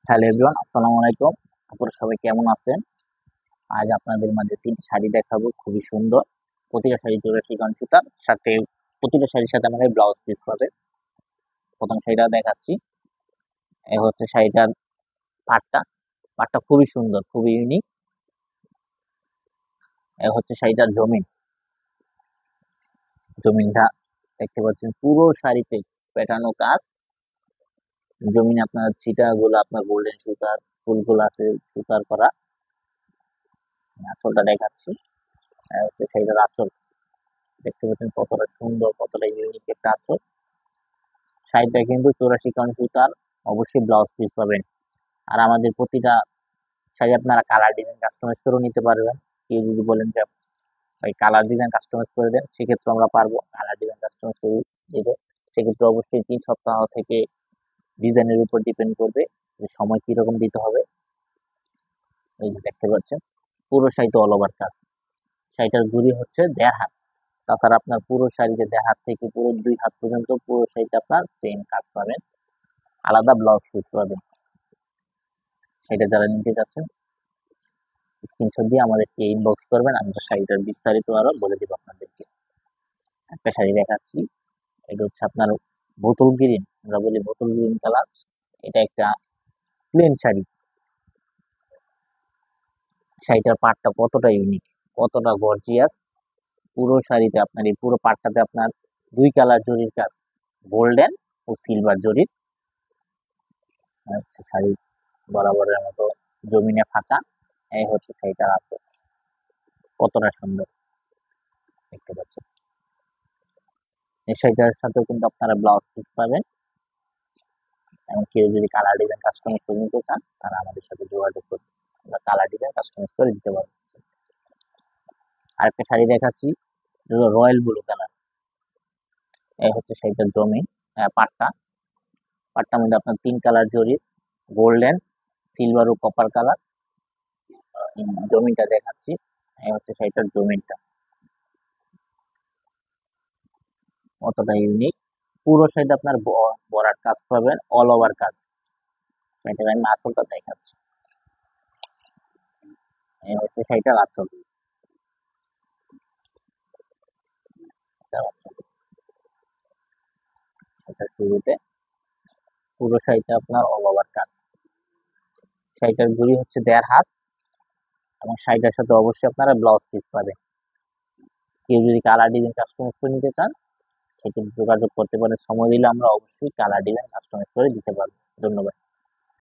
Hello everyone, আসসালামু আলাইকুম। আপনারা সবাই কেমন আছেন? আজ আপনাদের মাঝে ৩টি শাড়ি দেখাবো, খুবই সুন্দর। প্রতিটা শাড়ি জোড়া চিকন সুতার সাথে, প্রতিটা শাড়ির সাথে আমাদের ব্লাউজ পিস পাবে। প্রথম শাড়িটা দেখাচ্ছি। এ হচ্ছে শাড়িটার পাড়টা। পাড়টা খুবই সুন্দর, খুবই ইউনিক। এ হচ্ছে শাড়িটার জমিনটা দেখতে পাচ্ছেন, পুরো শাড়িতে পেটানো কাজ। জমিনে আপনার ছিটাগুলো আপনার গোল্ডেন সুতার, ফুলগুলো আছে সুতার করা। আঁচলটা দেখাচ্ছি। হচ্ছে শাড়িটার আঁচল, দেখতে পাচ্ছেন কতটা সুন্দর, কতটা ইউনিক একটা আঁচল। শাড়িটা কিন্তু 84 কাউন্ট সুতার, অবশ্যই ব্লাউজ পিস পাবেন। আর আমাদের প্রতিটা শাড়ি আপনারা কালার ডিজাইন কাস্টমাইজ করেও নিতে পারবেন। কেউ যদি বলেন যে ভাই কালার ডিজাইন কাস্টমাইজ করে দেন, সেক্ষেত্রে আমরা পারবো কালার ডিজাইন কাস্টমাইজ করে দিতে। সেক্ষেত্রে অবশ্যই 3 সপ্তাহ থেকে ডিজাইনের উপর ডিপেন্ড করবে যে সময় কিরকম দিতে হবে। এই যে দেখতে পাচ্ছেন, পুরো শাড়িতে অল ওভার কাজ। শাড়িটার ঘুরি হচ্ছে 1.5 হাত। তাছাড়া আপনার পুরো শাড়িতে 1.5 হাত থেকে পুরো 2 হাত পর্যন্ত পুরো শাড়িতে আপনার সেম কাজ পাবেন, আলাদা ব্লাউজ পিস পাবেন। সেটা যারা নিতে চাচ্ছেন স্ক্রিনশট দিয়ে আমাদেরকে ইনবক্স করবেন, আমরা শাড়িটার বিস্তারিত আরো বলে দিব আপনাদেরকে। একটা শাড়ি দেখাচ্ছি, এটা হচ্ছে আপনার বোতল গ্রিন, আমরা বলি বোতল গ্রিন কালার। এটা একটা প্লেন শাড়ি। শাড়িটার পাড়টা কতটা ইউনিক, কতটা গর্জিয়াস। পুরো শাড়িতে আপনার এই পুরো পাড়টাতে আপনার 2 কালার জরির কাজ, গোল্ডেন ও সিলভার জরির। হচ্ছে শাড়ি বরাবরের মতো জমিনে ফাঁকা। এই হচ্ছে শাড়িটার আছে, কতটা সুন্দর দেখতে পাচ্ছেন। এই শাড়িটার সাথেও কিন্তু আপনারা ব্লাউজ পিস পাবেন। এবং কেউ যদি কালার ডিজাইন কাস্টমাইজ করে নিতে চান, তারা আমাদের সাথে যোগাযোগ করুন, আমরা কালার ডিজাইন কাস্টমাইজ করে দিতে পারবো। আরেকটা শাড়ি দেখাচ্ছি, রয়্যাল ব্লু কালার। এই হচ্ছে শাড়িটার পাটটা। পাটটার মধ্যে আপনার 3 কালার জরি, গোল্ডেন, সিলভার ও কপার কালার। জমিনটা দেখাচ্ছি, এই হচ্ছে শাড়িটার জমিনটা, অতটা ইউনিক। পুরো শাড়িতে আপনার বরার কাজ পাবেন, অল ওভার কাজ। এটার আমি আঁচলটা দেখাচ্ছি, এই হচ্ছে শাড়িটার আঁচল। সেটা শুরুতে পুরো শাড়িতে আপনার অল ওভার কাজ। শাড়িটার ঘুড়ি হচ্ছে 1.5 হাত, এবং শাড়িটার সাথে অবশ্যই আপনারা ব্লাউজ পিস পাবেন। কেউ যদি কালার ডিজাইন কাস্টমাইজ করে নিতে চান, সেক্ষেত্রে যোগাযোগ করতে পারেন। সময় দিলে আমরা অবশ্যই কালার ডিজাইন কাস্টমাইজ করে দিতে পারবো। ধন্যবাদ।